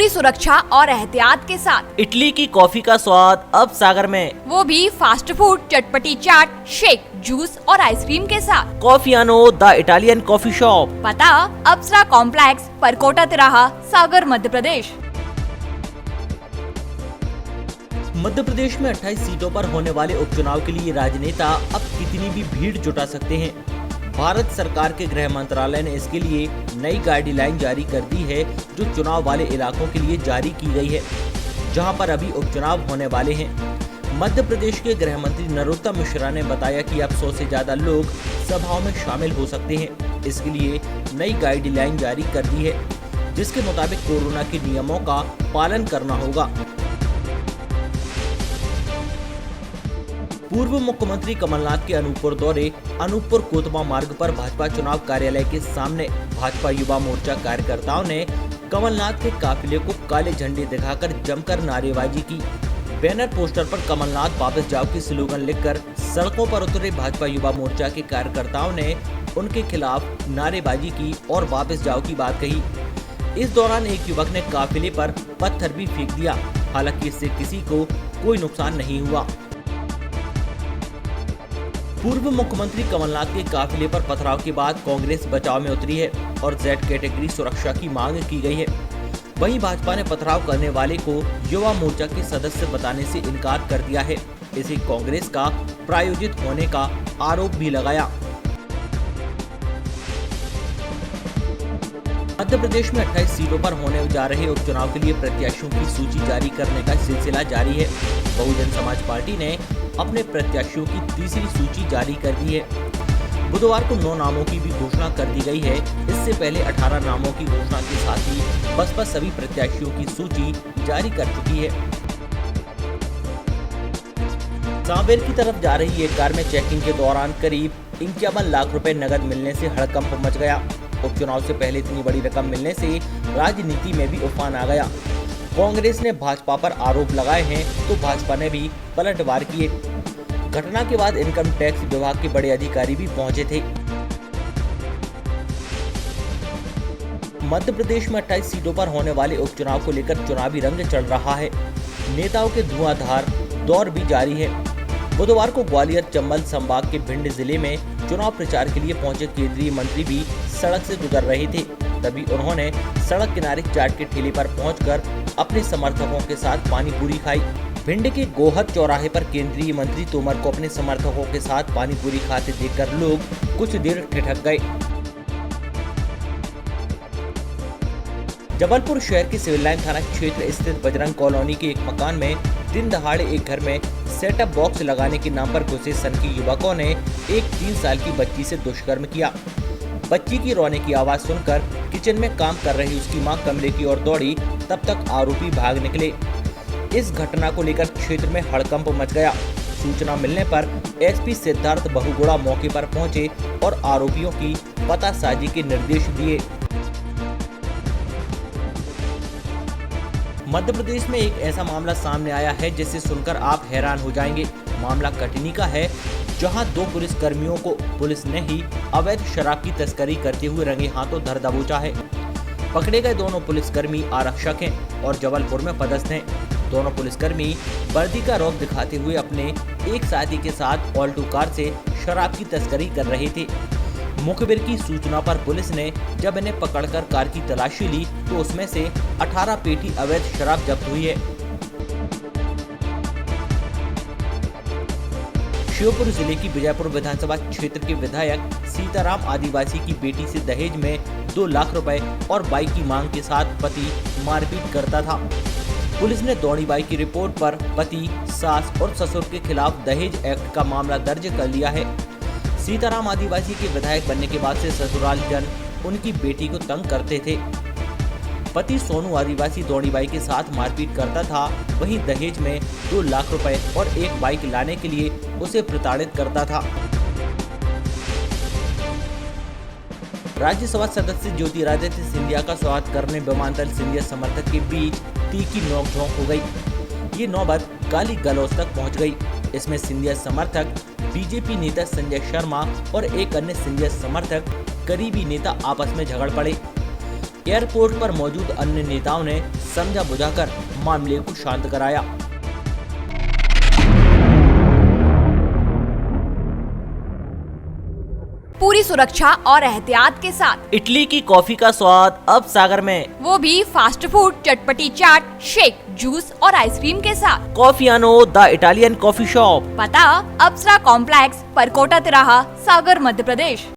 पूरी सुरक्षा और एहतियात के साथ। इटली की कॉफी का स्वाद अब सागर में, वो भी फास्ट फूड, चटपटी चाट, शेक, जूस और आइसक्रीम के साथ। कॉफियानो द इटालियन कॉफी शॉप, पता अप्सरा कॉम्प्लेक्स, परकोटा तिराहा, सागर, मध्य प्रदेश। मध्य प्रदेश में 28 सीटों पर होने वाले उपचुनाव के लिए राजनेता अब कितनी भी भीड़ जुटा सकते हैं। भारत सरकार के गृह मंत्रालय ने इसके लिए नई गाइडलाइन जारी कर दी है, जो चुनाव वाले इलाकों के लिए जारी की गई है, जहां पर अभी उपचुनाव होने वाले हैं। मध्य प्रदेश के गृह मंत्री नरोत्तम मिश्रा ने बताया कि अब 100 से ज्यादा लोग सभाओं में शामिल हो सकते हैं। इसके लिए नई गाइडलाइन जारी कर दी है, जिसके मुताबिक कोरोना के नियमों का पालन करना होगा। पूर्व मुख्यमंत्री कमलनाथ के अनूपपुर दौरे, अनूपपुर कोतमा मार्ग पर भाजपा चुनाव कार्यालय के सामने भाजपा युवा मोर्चा कार्यकर्ताओं ने कमलनाथ के काफिले को काले झंडे दिखाकर जमकर नारेबाजी की। बैनर पोस्टर पर कमलनाथ वापस जाओ की स्लोगन लिखकर सड़कों पर उतरे भाजपा युवा मोर्चा के कार्यकर्ताओं ने उनके खिलाफ नारेबाजी की और वापस जाओ की बात कही। इस दौरान एक युवक ने काफिले पर पत्थर भी फेंक दिया, हालांकि इससे किसी को कोई नुकसान नहीं हुआ। पूर्व मुख्यमंत्री कमलनाथ के काफिले पर पथराव के बाद कांग्रेस बचाव में उतरी है और जेड कैटेगरी सुरक्षा की मांग की गई है। वहीं भाजपा ने पथराव करने वाले को युवा मोर्चा के सदस्य बताने से इनकार कर दिया है। इसे कांग्रेस का प्रायोजित होने का आरोप भी लगाया। मध्य प्रदेश में 28 सीटों पर होने जा रहे उपचुनाव के लिए प्रत्याशियों की सूची जारी करने का सिलसिला जारी है। बहुजन समाज पार्टी ने अपने प्रत्याशियों की तीसरी सूची जारी कर दी है। बुधवार को 9 नामों की भी घोषणा कर दी गई है। इससे पहले 18 नामों की घोषणा के साथ ही बसपा सभी प्रत्याशियों की सूची जारी कर चुकी है। सांवेर की तरफ जा रही एक कार में चेकिंग के दौरान करीब 51 लाख रुपए नकद मिलने से हड़कंप मच गया। उपचुनाव से पहले इतनी बड़ी रकम मिलने से राजनीति में भी उफान आ गया। कांग्रेस ने भाजपा पर आरोप लगाए हैं तो भाजपा ने भी पलटवार किए। घटना के बाद इनकम टैक्स विभाग के बड़े अधिकारी भी पहुंचे थे। मध्य प्रदेश में 28 सीटों पर होने वाले उपचुनाव को लेकर चुनावी रंग चढ़ रहा है। नेताओं के धुआंधार दौर भी जारी है। बुधवार को ग्वालियर चंबल संभाग के भिंड जिले में चुनाव प्रचार के लिए पहुंचे केंद्रीय मंत्री भी सड़क से गुजर रहे थे। तभी उन्होंने सड़क किनारे चाट के ठेले पर पहुंचकर अपने समर्थकों के साथ पानी पूरी खाई। भिंड के गोहद चौराहे पर केंद्रीय मंत्री तोमर को अपने समर्थकों के साथ पानी पूरी खाते देखकर लोग कुछ देर ठिठक गए। जबलपुर शहर के सिविल लाइन थाना क्षेत्र स्थित बजरंग कॉलोनी के एक मकान में दिन दहाड़े एक घर में सेटअप बॉक्स लगाने के नाम पर घुसे सनकी युवकों ने एक 3 साल की बच्ची से दुष्कर्म किया। बच्ची की रोने की आवाज सुनकर किचन में काम कर रही उसकी मां कमरे की ओर दौड़ी, तब तक आरोपी भाग निकले। इस घटना को लेकर क्षेत्र में हड़कंप मच गया। सूचना मिलने पर एसपी सिद्धार्थ बहुगुणा मौके पर पहुंचे और आरोपियों की पतासाजी के निर्देश दिए। मध्य प्रदेश में एक ऐसा मामला सामने आया है जिसे सुनकर आप हैरान हो जाएंगे। मामला कटनी का है, जहां 2 पुलिस कर्मियों को पुलिस ने ही अवैध शराब की तस्करी करते हुए रंगे हाथों धर दबोचा है। पकड़े गए दोनों पुलिसकर्मी आरक्षक हैं और जबलपुर में पदस्थ हैं। दोनों पुलिसकर्मी वर्दी का रौब दिखाते हुए अपने एक साथी के साथ ऑल्टो कार से शराब की तस्करी कर रहे थे। मुखबिर की सूचना पर पुलिस ने जब इन्हें पकड़कर कार की तलाशी ली तो उसमें से 18 पेटी अवैध शराब जब्त हुई है। श्योपुर जिले की विजयपुर विधानसभा क्षेत्र के विधायक सीताराम आदिवासी की बेटी से दहेज में 2 लाख रुपए और बाइक की मांग के साथ पति मारपीट करता था। पुलिस ने दौड़ी बाई की रिपोर्ट पर पति, सास और ससुर के खिलाफ दहेज एक्ट का मामला दर्ज कर लिया है। सीताराम आदिवासी के विधायक बनने के बाद से ससुराल जन उनकी बेटी को तंग करते थे। पति सोनू आदिवासी दौड़ीबाई के साथ मारपीट करता था, वहीं दहेज में 2 लाख रुपए और एक बाइक लाने के लिए उसे प्रताड़ित करता था। राज्यसभा सदस्य ज्योतिरादित्य सिंधिया का स्वागत करने विमानतल सिंधिया समर्थक के बीच तीखी नोकझोंक हो गई। ये नौबत गाली गलौज तक पहुंच गई। इसमें सिंधिया समर्थक बीजेपी नेता संजय शर्मा और एक अन्य सिंधिया समर्थक करीबी नेता आपस में झगड़ पड़े। एयरपोर्ट पर मौजूद अन्य नेताओं ने समझा बुझाकर मामले को शांत कराया। पूरी सुरक्षा और एहतियात के साथ इटली की कॉफी का स्वाद अब सागर में, वो भी फास्ट फूड, चटपटी चाट, शेक, जूस और आइसक्रीम के साथ। कॉफियानो द इटालियन कॉफी शॉप, पता अप्सरा कॉम्प्लेक्स, परकोटा तिराहा, सागर, मध्य प्रदेश।